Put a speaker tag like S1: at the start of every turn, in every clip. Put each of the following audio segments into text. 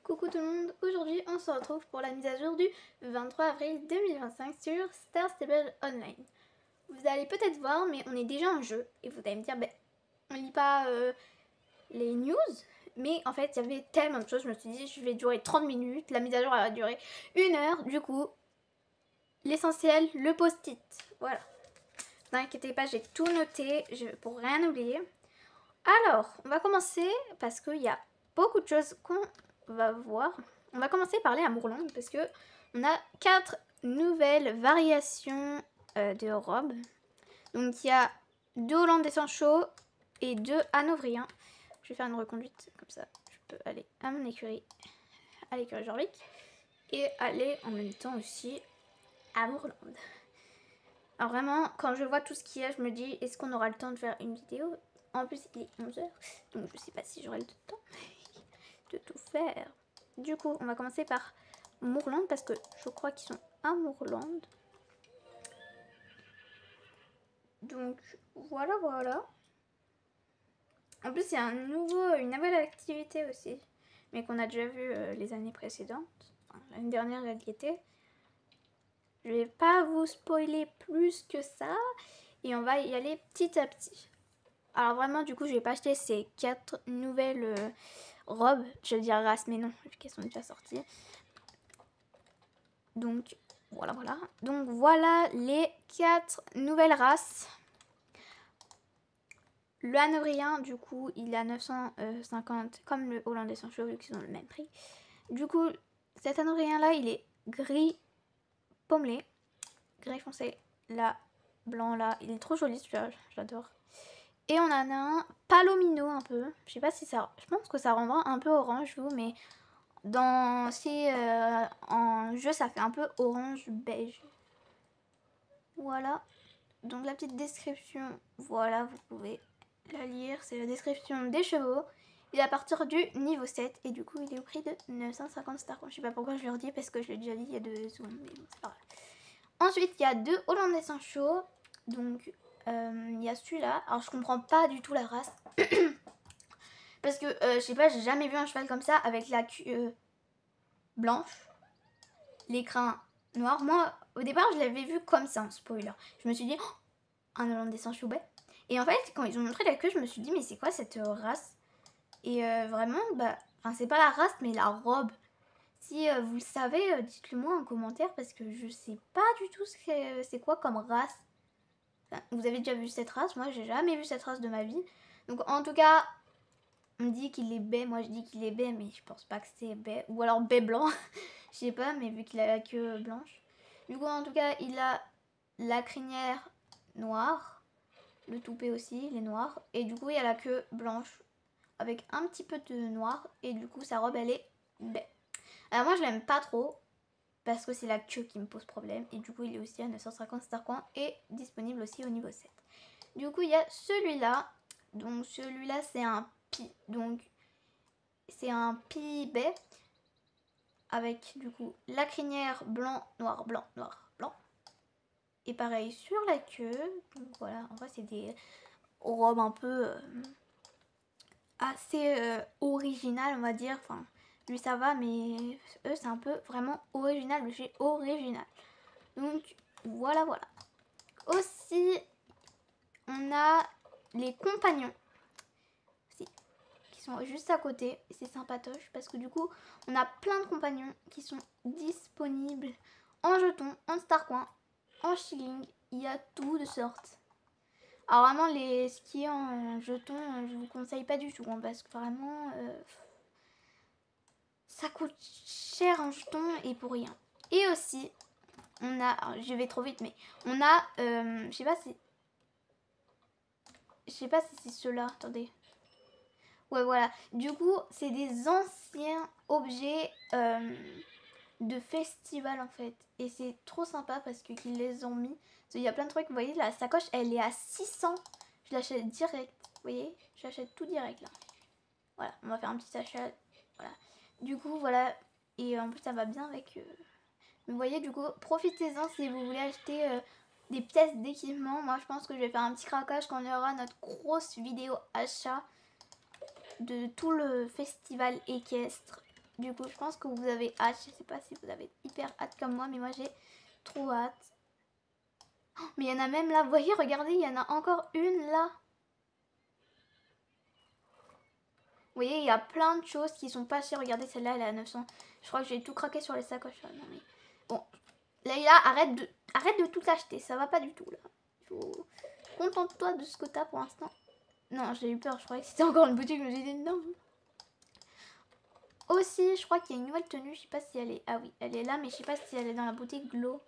S1: Coucou tout le monde, aujourd'hui on se retrouve pour la mise à jour du 23 avril 2025 sur Star Stable Online. Vous allez peut-être voir, mais on est déjà en jeu et vous allez me dire, on lit pas les news, mais en fait il y avait tellement de choses, je me suis dit je vais durer 30 minutes, la mise à jour elle va durer 1 heure, du coup l'essentiel, le post-it, voilà. Ne vous inquiétez pas, j'ai tout noté pour rien oublier. Alors, on va commencer parce qu'il y a beaucoup de choses qu'on va voir. On va commencer par les Amourland parce que on a 4 nouvelles variations de robes. Donc il y a 2 Hollandais sans chaud et 2 Hanovriens. Je vais faire une reconduite comme ça. Je peux aller à mon écurie, à l'écurie Jorvik, et aller en même temps aussi à Amourland. Alors vraiment, quand je vois tout ce qu'il y a, je me dis, est-ce qu'on aura le temps de faire une vidéo? En plus, il est 11h, donc je sais pas si j'aurai le temps de tout faire. Du coup, on va commencer par Moorland, parce que je crois qu'ils sont à Moorland. Donc, voilà. En plus, il y a une nouvelle activité aussi, mais qu'on a déjà vu les années précédentes. Enfin, l'année dernière, elle y était. Je vais pas vous spoiler plus que ça, et on va y aller petit à petit. Alors vraiment, du coup, je vais pas acheter ces 4 nouvelles robes. Je vais dire race, mais non, vu qu'elles sont déjà sorties. Donc, voilà. Donc, voilà les 4 nouvelles races. Le Hanovrien, du coup, il est à 950, comme le Hollandais sans chaud, vu qu'ils ont le même prix. Du coup, cet Hanovrien-là, il est gris pommelé, gris foncé, là, blanc, là. Il est trop joli, celui-là, j'adore. Et on en a un palomino un peu. Je sais pas si ça... Je pense que ça rendra un peu orange, vous, mais en jeu, ça fait un peu orange beige. Voilà. Donc la petite description, voilà, vous pouvez la lire. C'est la description des chevaux. Il est à partir du niveau 7 et du coup, il est au prix de 950 stars. Je sais pas pourquoi je le redis parce que je l'ai déjà dit il y a 2 secondes, mais bon, c'est pas grave. Ensuite, il y a 2 Hollandais sans chaud. Donc, il y a celui-là. Alors, je comprends pas du tout la race. Parce que, je sais pas, j'ai jamais vu un cheval comme ça avec la queue blanche, les crins noirs. Moi, au départ, je l'avais vu comme ça, en spoiler. Je me suis dit, oh, un Hollandais sans choubet. Et en fait, quand ils ont montré la queue, je me suis dit, mais c'est quoi cette race? Et vraiment, enfin, c'est pas la race, mais la robe. Si vous le savez, dites-le moi en commentaire parce que je sais pas du tout c'est quoi comme race. Enfin, vous avez déjà vu cette race? Moi, j'ai jamais vu cette race de ma vie. Donc, en tout cas, on dit qu'il est baie. Moi, je dis qu'il est baie, mais je pense pas que c'est baie. Ou alors baie blanc. Je sais pas, mais vu qu'il a la queue blanche. Du coup, en tout cas, il a la crinière noire. Le toupet aussi, il est noir. Et du coup, il a la queue blanche avec un petit peu de noir. Et du coup, sa robe, elle est baie. Alors, moi, je l'aime pas trop. Parce que c'est la queue qui me pose problème. Et du coup, il est aussi à 950 star coins. Et disponible aussi au niveau 7. Du coup, il y a celui-là. Donc, celui-là, c'est un pi. Donc, c'est un pi baie. Avec, du coup, la crinière blanc, noir, blanc, noir, blanc. Et pareil sur la queue. Donc, voilà. En vrai, c'est des robes un peu assez originales, on va dire. Enfin, lui, ça va, mais eux, c'est un peu vraiment original. Le chez original. Donc, voilà. Aussi, on a les compagnons. Qui sont juste à côté. Et c'est sympatoche parce que du coup, on a plein de compagnons qui sont disponibles en jetons, en star coin, en shilling. Il y a tout de sorte. Alors vraiment, ce qui est en jetons, je vous conseille pas du tout. Hein, parce que vraiment, ça coûte cher en jetons et pour rien. Et aussi, on a... Alors, je vais trop vite, mais on a... je sais pas si c'est ceux-là. Attendez. Ouais, voilà. Du coup, c'est des anciens objets de festival, en fait. Et c'est trop sympa parce qu'ils les ont mis. Il y a plein de trucs. Vous voyez, la sacoche, elle est à 600. Je l'achète direct. Vous voyez, j'achète tout direct, là. Voilà, on va faire un petit achat. Voilà. Du coup, voilà. Et en plus, ça va bien avec... Vous voyez, du coup, profitez-en si vous voulez acheter... des pièces d'équipement. Moi, je pense que je vais faire un petit craquage quand il y aura notre grosse vidéo achat de tout le festival équestre Du coup, je pense que vous avez hâte. Je sais pas si vous avez hyper hâte comme moi, mais moi j'ai trop hâte. Oh, mais il y en a même là. Vous voyez, regardez, il y en a encore une là. Vous voyez, il y a plein de choses qui sont pas chères. Regardez, celle-là, elle est à 900. Je crois que j'ai tout craqué sur les sacoches. Non, mais... Bon, Leïla, arrête de tout acheter. Ça va pas du tout, là. Faut... Contente-toi de ce que t'as pour l'instant. Non, j'ai eu peur. Je croyais que c'était encore une boutique. Je me suis dit non. Aussi, je crois qu'il y a une nouvelle tenue. Je sais pas si elle est... Ah oui, elle est là, mais je sais pas si elle est dans la boutique Glow.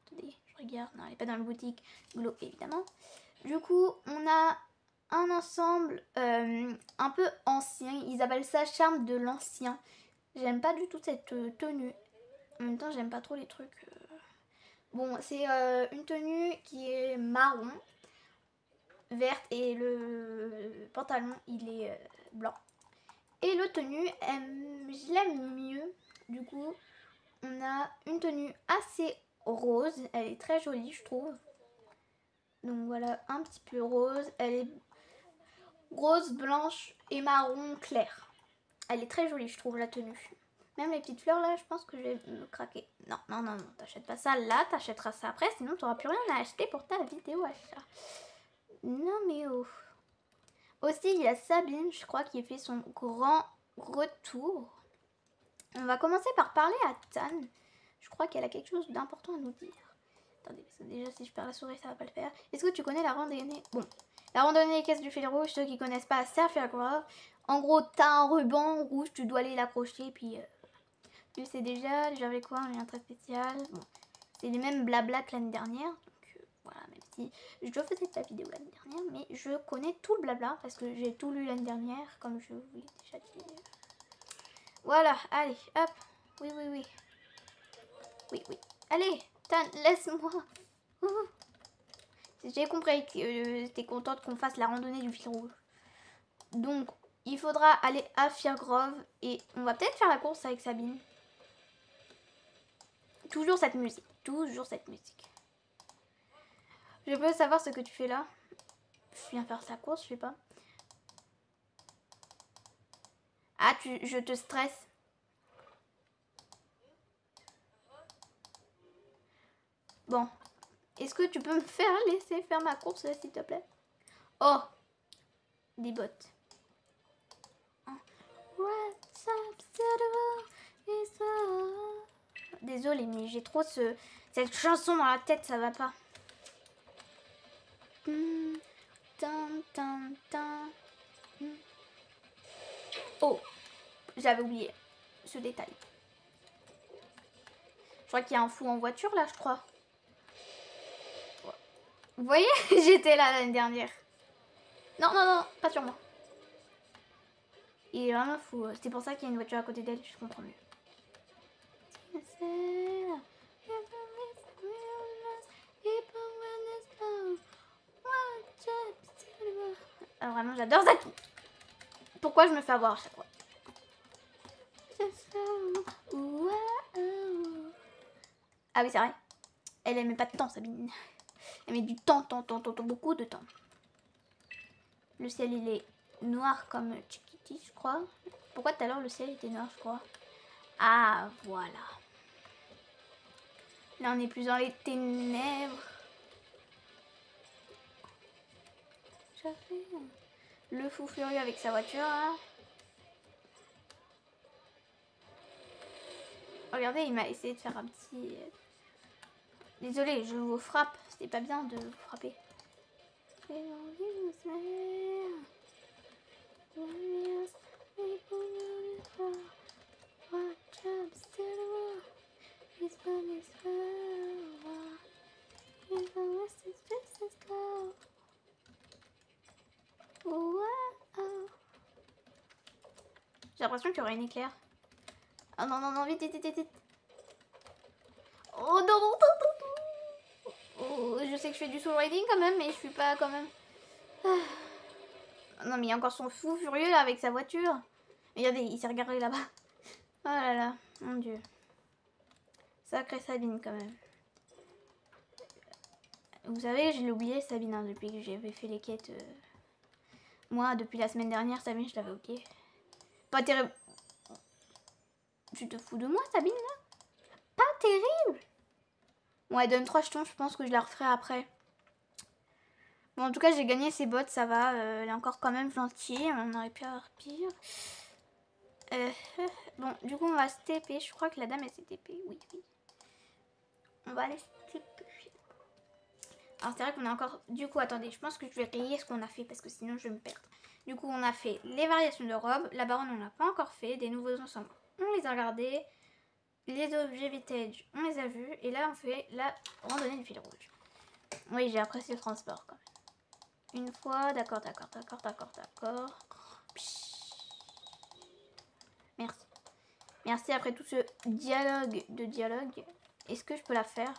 S1: Attendez, je regarde. Non, elle est pas dans la boutique Glow, évidemment. Du coup, on a... un ensemble un peu ancien. Ils appellent ça charme de l'ancien. J'aime pas du tout cette tenue. En même temps, j'aime pas trop les trucs. Bon, c'est une tenue qui est marron, verte et le pantalon il est blanc. Et le tenue, je l'aime mieux. Du coup, on a une tenue assez rose. Elle est très jolie, je trouve. Donc voilà, un petit peu rose. Elle est rose, blanche et marron clair. Elle est très jolie, je trouve, la tenue. Même les petites fleurs, là, je pense que je vais me craquer. Non, non, non, non, t'achètes pas ça là, t'achèteras ça après, sinon t'auras plus rien à acheter pour ta vidéo achat. Non, mais oh. Aussi, il y a Sabine, je crois, qui fait son grand retour. On va commencer par parler à Tan. Je crois qu'elle a quelque chose d'important à nous dire. Attendez, parce que déjà, si je perds la souris, ça va pas le faire. Est-ce que tu connais la randonnée? Bon, la randonnée des caisses du fil rouge, ceux qui connaissent pas, ça fait quoi? En gros, t'as un ruban rouge, tu dois aller l'accrocher, puis tu sais déjà avec quoi, on est un très spécial. Bon, c'est les mêmes blabla que l'année dernière. Donc voilà, même si je faisais la vidéo l'année dernière, mais je connais tout le blabla parce que j'ai tout lu l'année dernière, comme je vous l'ai déjà dit. Voilà, allez, hop. Oui, oui, oui. Oui, oui. Allez, Tan, laisse-moi. J'ai compris que t'es contente qu'on fasse la randonnée du fil rouge. Donc, il faudra aller à Firgrove et on va peut-être faire la course avec Sabine. Toujours cette musique. Toujours cette musique. Je peux savoir ce que tu fais là? Je viens faire sa course, je sais pas. Ah, je te stresse. Bon. Est-ce que tu peux me faire laisser faire ma course là, s'il te plaît? Oh! Des bottes. Désolée, mais j'ai trop cette chanson dans la tête, ça va pas. Oh, j'avais oublié ce détail. Je crois qu'il y a un fou en voiture là, je crois. Vous voyez, j'étais là l'année dernière. Non, non, non, pas sur moi. Il est vraiment fou. C'est pour ça qu'il y a une voiture à côté d'elle, je comprends mieux. Alors vraiment, j'adore Zaki. Pourquoi je me fais avoir à chaque fois? Ah oui, c'est vrai. Elle met pas de temps, Sabine. Elle met du temps, beaucoup de temps. Le ciel, il est noir comme Chiquiti, je crois. Pourquoi tout à l'heure, le ciel était noir, je crois? Ah, voilà. Là, on est plus dans les ténèbres. Le fou furieux avec sa voiture, là. Regardez, il m'a essayé de faire un petit... Désolée, je vous frappe. C'était pas bien de vous frapper. J'ai l'impression qu'il y aurait une éclair. Ah non, non, non, vite, vite, vite, vite. Oh non, non, non, non. Oh, je sais que je fais du soul riding quand même, mais je suis pas quand même. Ah. Non, mais il y a encore son fou furieux là avec sa voiture. Regardez, il s'est regardé là-bas. Oh là là, mon dieu. Sacrée Sabine quand même. Vous savez, je l'ai oublié Sabine hein, depuis que j'avais fait les quêtes. Moi, depuis la semaine dernière, Sabine, je l'avais oublié. Pas terrible. Tu te fous de moi, Sabine, là? Pas terrible. Bon, elle donne 3 jetons, je pense que je la referai après. Bon, en tout cas, j'ai gagné ces bottes, ça va. Elle est encore quand même gentille, on aurait pu avoir pire. Bon, du coup, on va se TP. Je crois que la dame, elle s'est TP. Oui, oui. On va aller se TP. Alors, c'est vrai qu'on a encore... Du coup, attendez, je pense que je vais rayer ce qu'on a fait parce que sinon, je vais me perdre. Du coup, on a fait les variations de robes. La baronne, on l'a pas encore fait. Des nouveaux ensembles, on les a regardés. Les objets vintage, on les a vus. Et là, on fait la randonnée du fil rouge. Oui, j'ai apprécié le transport quand même. Une fois, d'accord. Merci. Merci après tout ce dialogue. Est-ce que je peux la faire?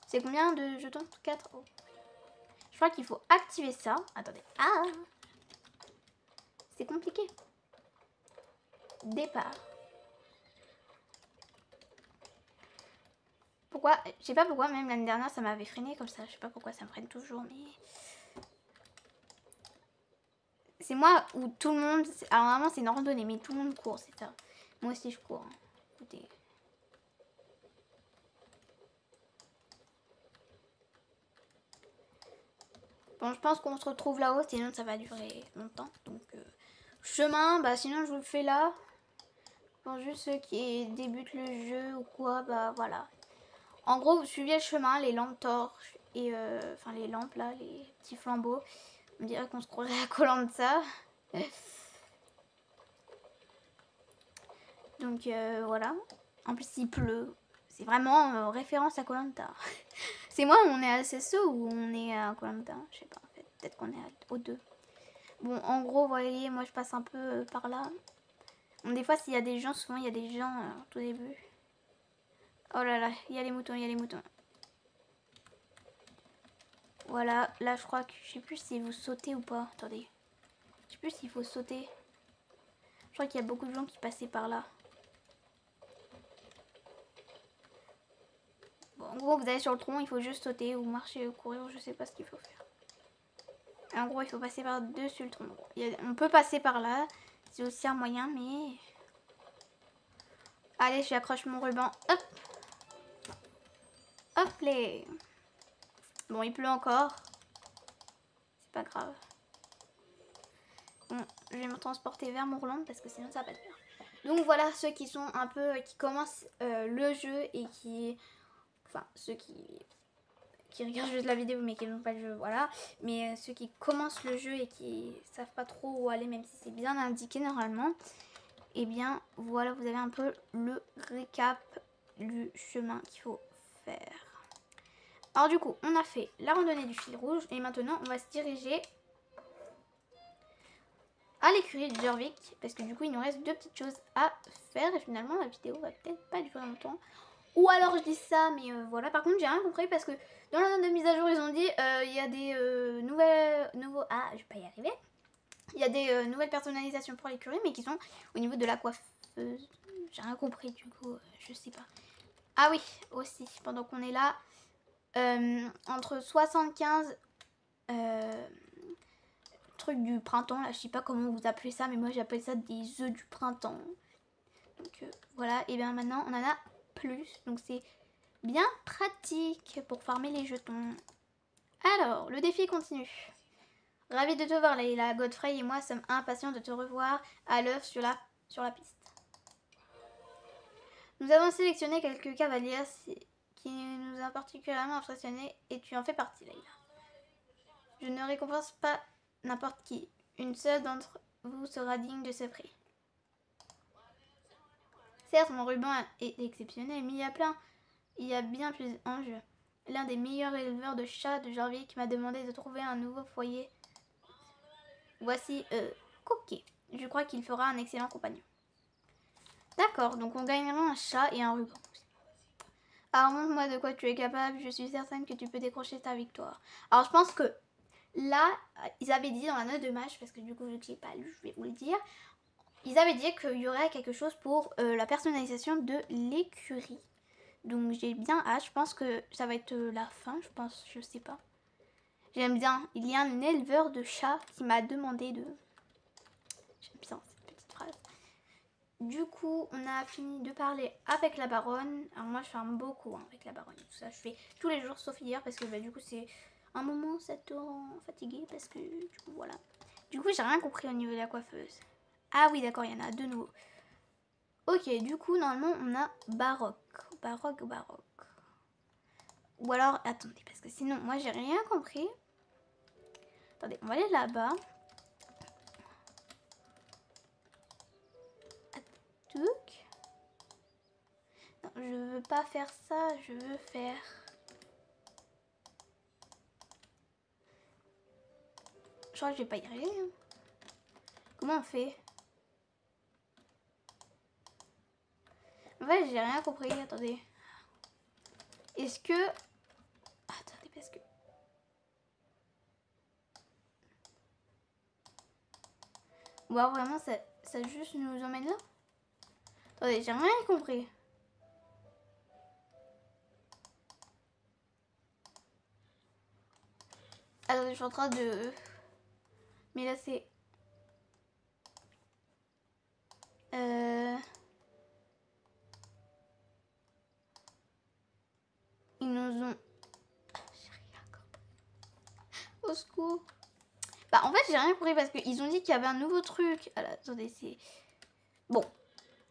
S1: C'est combien de jetons? 4 euros. Je crois qu'il faut activer ça. Attendez. Ah! C'est compliqué. Départ. Pourquoi? Je sais pas pourquoi, même l'année dernière, ça m'avait freiné comme ça. Je sais pas pourquoi ça me freine toujours, mais... C'est moi où tout le monde... Alors normalement, c'est une randonnée, mais tout le monde court, c'est ça. Moi aussi, je cours. Hein. Écoutez... Bon, je pense qu'on se retrouve là-haut, sinon ça va durer longtemps. Donc, chemin, bah sinon je vous le fais là. Pour juste ceux qui débutent le jeu ou quoi, bah voilà. En gros, vous suivez le chemin, les lampes torches et enfin les lampes là, les petits flambeaux. On dirait qu'on se croirait à Koh-Lanta. Donc voilà. En plus, il pleut. C'est vraiment référence à Koh-Lanta. C'est moi où on est à SSE ou on est à Koh-Lanta? Je sais pas en fait. Peut-être qu'on est aux deux. Bon, en gros, vous voyez, moi je passe un peu par là. Bon, des fois, s'il y a des gens, souvent il y a des gens au tout début. Oh là là, il y a les moutons, il y a les moutons. Voilà, là je crois que je sais plus si vous sautez ou pas. Attendez. Je sais plus s'il faut sauter. Je crois qu'il y a beaucoup de gens qui passaient par là. Bon, en gros, vous allez sur le tronc, il faut juste sauter ou marcher ou courir, je sais pas ce qu'il faut faire. En gros, il faut passer par-dessus le tronc. On peut passer par là, c'est aussi un moyen, mais... Allez, j'accroche mon ruban. Hop! Hop les. Bon, il pleut encore. C'est pas grave. Bon, je vais me transporter vers Mourlande parce que sinon ça va pas le faire. Donc voilà ceux qui sont un peu... qui commencent le jeu et qui... Enfin, ceux qui regardent juste la vidéo mais qui n'ont pas le jeu, voilà. Mais ceux qui commencent le jeu et qui savent pas trop où aller, même si c'est bien indiqué normalement, et bien voilà, vous avez un peu le récap du chemin qu'il faut faire. Alors du coup, on a fait la randonnée du fil rouge et maintenant on va se diriger à l'écurie de Jorvik parce que du coup il nous reste 2 petites choses à faire et finalement la vidéo va peut-être pas durer longtemps. Ou alors je dis ça, mais voilà. Par contre, j'ai rien compris parce que dans la note de mise à jour, ils ont dit il y a des nouveaux... Ah, je vais pas y arriver. Il y a des nouvelles personnalisations pour l'écurie, mais qui sont au niveau de la coiffeuse. J'ai rien compris du coup, je sais pas. Ah oui, aussi, pendant qu'on est là... entre 75 trucs du printemps, là je sais pas comment vous appelez ça, mais moi j'appelle ça des œufs du printemps. Donc voilà, et bien maintenant on en a plus, donc c'est bien pratique pour farmer les jetons. Alors, le défi continue. Ravi de te voir Leila, Godfrey et moi sommes impatients de te revoir à l'œuvre sur la piste. Nous avons sélectionné quelques cavaliers qui nous a particulièrement impressionnés et tu en fais partie, Leila. Je ne récompense pas n'importe qui. Une seule d'entre vous sera digne de ce prix. Certes, mon ruban est exceptionnel, mais il y a bien plus en jeu. L'un des meilleurs éleveurs de chats de Jorvik m'a demandé de trouver un nouveau foyer. Voici Coquet. Je crois qu'il fera un excellent compagnon. D'accord, donc on gagnera un chat et un ruban. Alors montre-moi de quoi tu es capable, je suis certaine que tu peux décrocher ta victoire. Alors je pense que là, ils avaient dit dans la note de match, parce que du coup je ne l'ai pas lu, je vais vous le dire. Ils avaient dit qu'il y aurait quelque chose pour la personnalisation de l'écurie. Donc j'ai bien hâte, je pense que ça va être la fin, je pense, je sais pas. J'aime bien, il y a un éleveur de chats qui m'a demandé de... J'aime bien cette petite phrase. Du coup, on a fini de parler avec la baronne. Alors moi, je farme beaucoup avec la baronne. Tout ça, je fais tous les jours sauf hier parce que du coup, c'est un moment ça te rend fatigué parce que du coup, voilà. Du coup, j'ai rien compris au niveau de la coiffeuse. Ah oui, d'accord, il y en a de nouveau. Ok, du coup, normalement, on a baroque. Baroque. Ou alors, attendez, parce que sinon, moi, j'ai rien compris. Attendez, on va aller là-bas. Touc. Non, je veux pas faire ça, je veux faire... Je crois que je vais pas y arriver. Hein. Comment on fait? En fait, j'ai rien compris. Attendez. Est-ce que... Attendez, parce que... Ou alors vraiment, ça juste nous emmène là? Attendez, j'ai rien compris. Attendez, je suis en train de... Mais là, c'est... Ils nous ont... J'ai rien compris. Au secours. Bah, en fait, j'ai rien compris parce qu'ils ont dit qu'il y avait un nouveau truc. Alors, attendez, c'est... Bon.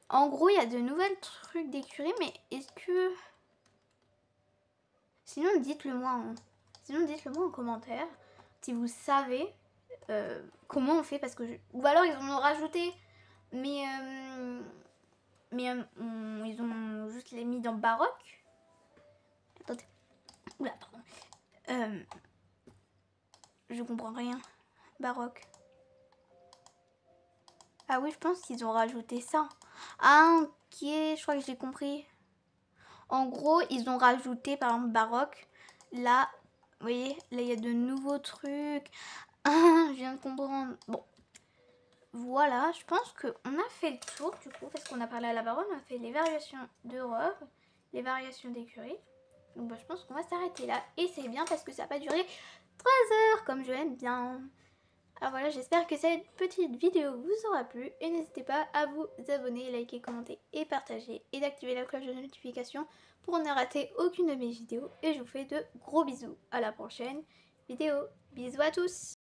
S1: En gros, il y a de nouvelles trucs d'écurie, mais est-ce que... Sinon, dites-le moi en commentaire si vous savez comment on fait parce que ou alors ils en ont rajouté mais ils ont juste les mis dans baroque. Attendez. Oula, pardon. Je comprends rien. Baroque. Ah oui, je pense qu'ils ont rajouté ça. Ah ok, je crois que j'ai compris. En gros, ils ont rajouté par exemple baroque. Là, vous voyez, là il y a de nouveaux trucs. Ah, je viens de comprendre. Bon, voilà, je pense qu'on a fait le tour du coup, parce qu'on a parlé à la baronne, on a fait les variations de robe, les variations d'écurie. Donc bah, je pense qu'on va s'arrêter là. Et c'est bien parce que ça n'a pas duré 3 heures comme je l'aime bien. Alors voilà, j'espère que cette petite vidéo vous aura plu. Et n'hésitez pas à vous abonner, liker, commenter et partager. Et d'activer la cloche de notification pour ne rater aucune de mes vidéos. Et je vous fais de gros bisous. À la prochaine vidéo. Bisous à tous.